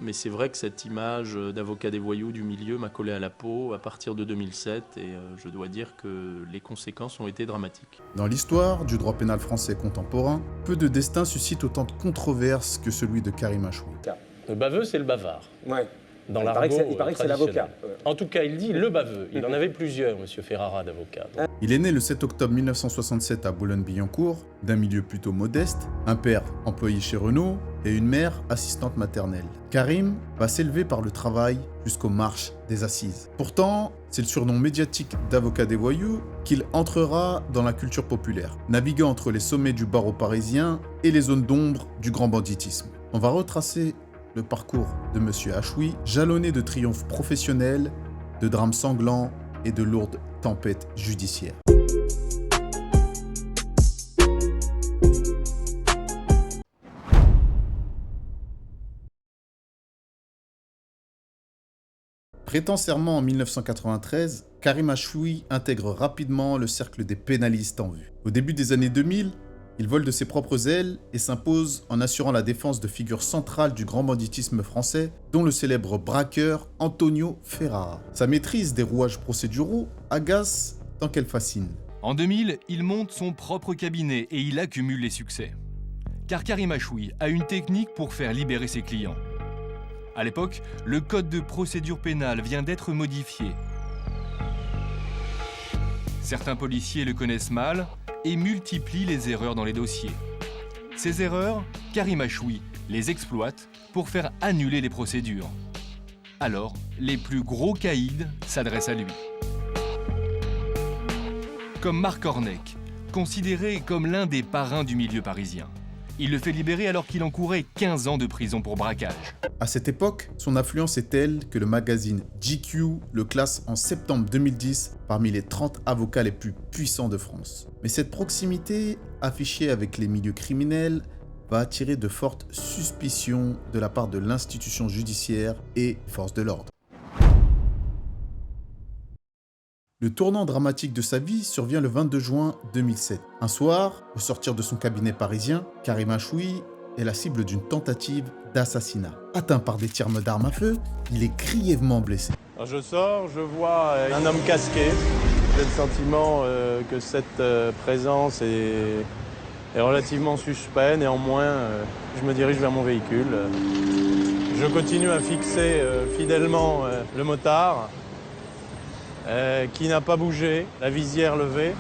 Mais c'est vrai que cette image d'avocat des voyous du milieu m'a collé à la peau à partir de 2007 et je dois dire que les conséquences ont été dramatiques. Dans l'histoire du droit pénal français contemporain, peu de destins suscitent autant de controverses que celui de Karim Achoui. Le baveux, c'est le bavard. Ouais. Dans Il l'argot paraît que c'est l'avocat. En tout cas, il dit le baveux. Il en avait plusieurs, M. Ferrara, d'avocats. Il est né le 7 octobre 1967 à Boulogne-Billancourt, d'un milieu plutôt modeste, un père employé chez Renault et une mère assistante maternelle. Karim va s'élever par le travail jusqu'aux marches des assises. Pourtant, c'est le surnom médiatique d'avocat des voyous qu'il entrera dans la culture populaire, naviguant entre les sommets du barreau parisien et les zones d'ombre du grand banditisme. On va retracer le parcours de M. Achoui, jalonné de triomphes professionnels, de drames sanglants et de lourdes tempêtes judiciaires. Prêtant serment en 1993, Karim Achoui intègre rapidement le cercle des pénalistes en vue. Au début des années 2000, il vole de ses propres ailes et s'impose en assurant la défense de figures centrales du grand banditisme français, dont le célèbre braqueur Antonio Ferrara. Sa maîtrise des rouages procéduraux agace tant qu'elle fascine. En 2000, il monte son propre cabinet et il accumule les succès. Car Karim Achoui a une technique pour faire libérer ses clients. À l'époque, le code de procédure pénale vient d'être modifié. Certains policiers le connaissent mal et multiplient les erreurs dans les dossiers. Ces erreurs, Karim Achoui les exploite pour faire annuler les procédures. Alors, les plus gros caïds s'adressent à lui. Comme Marc Ornec, considéré comme l'un des parrains du milieu parisien. Il le fait libérer alors qu'il encourait 15 ans de prison pour braquage. À cette époque, son influence est telle que le magazine GQ le classe en septembre 2010 parmi les 30 avocats les plus puissants de France. Mais cette proximité, affichée avec les milieux criminels, va attirer de fortes suspicions de la part de l'institution judiciaire et forces de l'ordre. Le tournant dramatique de sa vie survient le 22 juin 2007. Un soir, au sortir de son cabinet parisien, Karim Achoui est la cible d'une tentative d'assassinat. Atteint par des tirs d'armes à feu, il est grièvement blessé. Alors je sors, je vois un homme casqué. J'ai le sentiment que cette présence est relativement suspecte. Néanmoins, je me dirige vers mon véhicule. Je continue à fixer fidèlement le motard. Qui n'a pas bougé, la visière levée.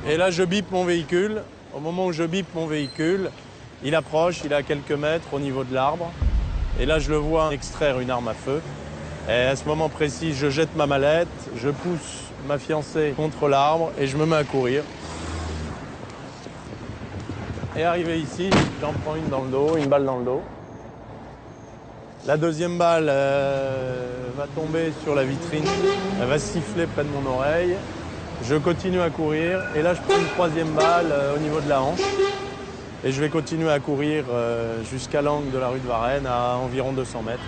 Et là, je bip mon véhicule. Au moment où je bip mon véhicule, il approche, il est à quelques mètres au niveau de l'arbre. Et là, je le vois extraire une arme à feu. Et à ce moment précis, je jette ma mallette, je pousse ma fiancée contre l'arbre et je me mets à courir. Et arrivé ici, j'en prends une dans le dos, une balle dans le dos. La deuxième balle va tomber sur la vitrine, elle va siffler près de mon oreille. Je continue à courir et là je prends une troisième balle au niveau de la hanche. Et je vais continuer à courir jusqu'à l'angle de la rue de Varennes à environ 200 mètres.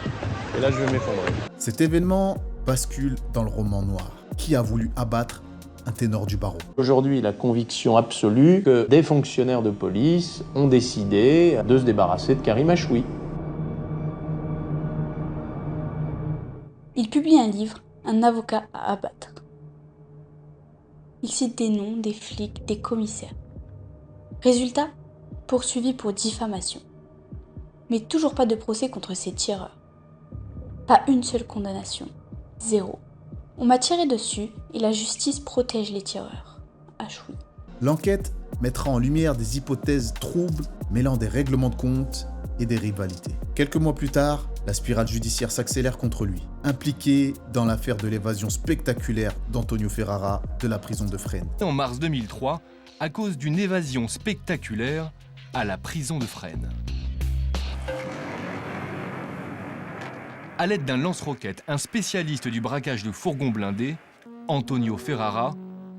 Et là je vais m'effondrer. Cet événement bascule dans le roman noir. Qui a voulu abattre un ténor du barreau? Aujourd'hui, la conviction absolue que des fonctionnaires de police ont décidé de se débarrasser de Karim Achoui. Il publie un livre, Un avocat à abattre. Il cite des noms, des flics, des commissaires. Résultat, poursuivi pour diffamation. Mais toujours pas de procès contre ces tireurs. Pas une seule condamnation. Zéro. On m'a tiré dessus et la justice protège les tireurs. Achoui. L'enquête mettra en lumière des hypothèses troubles mêlant des règlements de compte et des rivalités. Quelques mois plus tard, la spirale judiciaire s'accélère contre lui, impliqué dans l'affaire de l'évasion spectaculaire d'Antonio Ferrara de la prison de Fresnes. En mars 2003, à cause d'une évasion spectaculaire à la prison de Fresnes. À l'aide d'un lance-roquette, un spécialiste du braquage de fourgons blindés, Antonio Ferrara,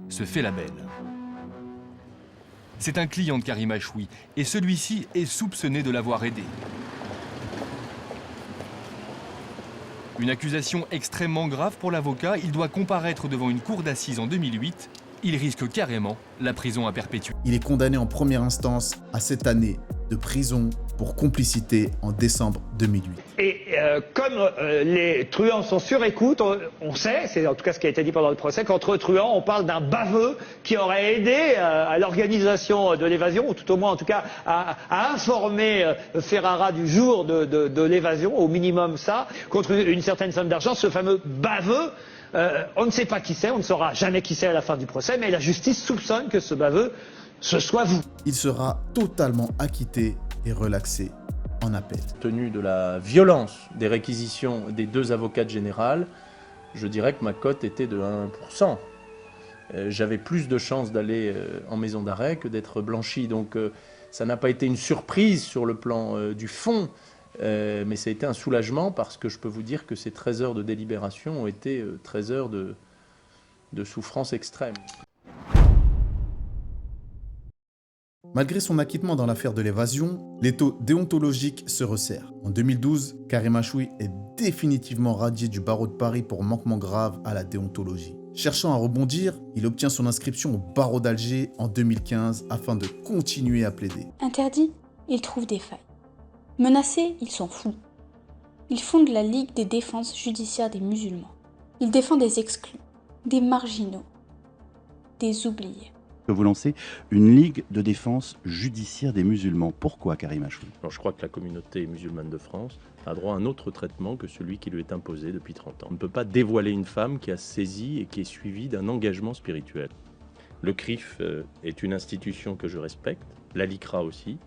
se fait la belle. C'est un client de Karim Achoui et celui-ci est soupçonné de l'avoir aidé. Une accusation extrêmement grave pour l'avocat, il doit comparaître devant une cour d'assises en 2008. Il risque carrément la prison à perpétuité. Il est condamné en première instance à 7 années de prison pour complicité en décembre 2008. Et comme les truands sont sur écoute, on sait, c'est en tout cas ce qui a été dit pendant le procès, qu'entre truands, on parle d'un baveux qui aurait aidé à l'organisation de l'évasion, ou tout au moins en tout cas à informer Ferrara du jour de l'évasion, au minimum ça, contre une certaine somme d'argent. Ce fameux baveux, on ne sait pas qui c'est, on ne saura jamais qui c'est à la fin du procès, mais la justice soupçonne que ce baveux, ce soit vous. Il sera totalement acquitté et relaxé en appel. Compte tenu de la violence des réquisitions des deux avocates générales, je dirais que ma cote était de 1%. J'avais plus de chances d'aller en maison d'arrêt que d'être blanchi. Donc ça n'a pas été une surprise sur le plan du fond, mais ça a été un soulagement parce que je peux vous dire que ces 13 heures de délibération ont été 13 heures de souffrance extrême. Malgré son acquittement dans l'affaire de l'évasion, l'étau déontologique se resserre. En 2012, Karim Achoui est définitivement radié du barreau de Paris pour manquement grave à la déontologie. Cherchant à rebondir, il obtient son inscription au barreau d'Alger en 2015 afin de continuer à plaider. Interdit, il trouve des failles. Menacé, il s'en fout. Il fonde la Ligue des défenses judiciaires des musulmans. Il défend des exclus, des marginaux, des oubliés. Vous lancez une ligue de défense judiciaire des musulmans. Pourquoi, Karim Achoui ? Je crois que la communauté musulmane de France a droit à un autre traitement que celui qui lui est imposé depuis 30 ans. On ne peut pas dévoiler une femme qui a saisi et qui est suivie d'un engagement spirituel. Le CRIF est une institution que je respecte, la LICRA aussi.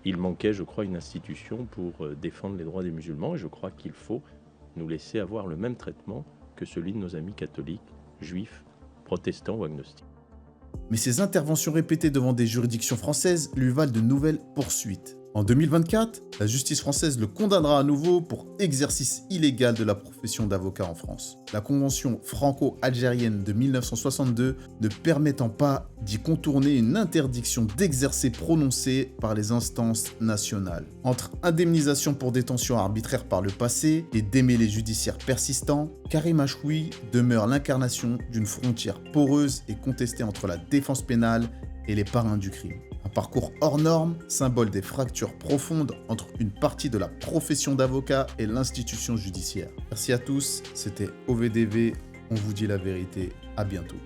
Il manquait, je crois, une institution pour défendre les droits des musulmans et je crois qu'il faut nous laisser avoir le même traitement que celui de nos amis catholiques, juifs, protestants ou agnostiques. Mais ses interventions répétées devant des juridictions françaises lui valent de nouvelles poursuites. En 2024, la justice française le condamnera à nouveau pour exercice illégal de la profession d'avocat en France. La convention franco-algérienne de 1962 ne permettant pas d'y contourner une interdiction d'exercer prononcée par les instances nationales. Entre indemnisation pour détention arbitraire par le passé et démêlés judiciaires persistants, Karim Achoui demeure l'incarnation d'une frontière poreuse et contestée entre la défense pénale et les parrains du crime. Un parcours hors norme, symbole des fractures profondes entre une partie de la profession d'avocat et l'institution judiciaire. Merci à tous, c'était OVDV, on vous dit la vérité, à bientôt.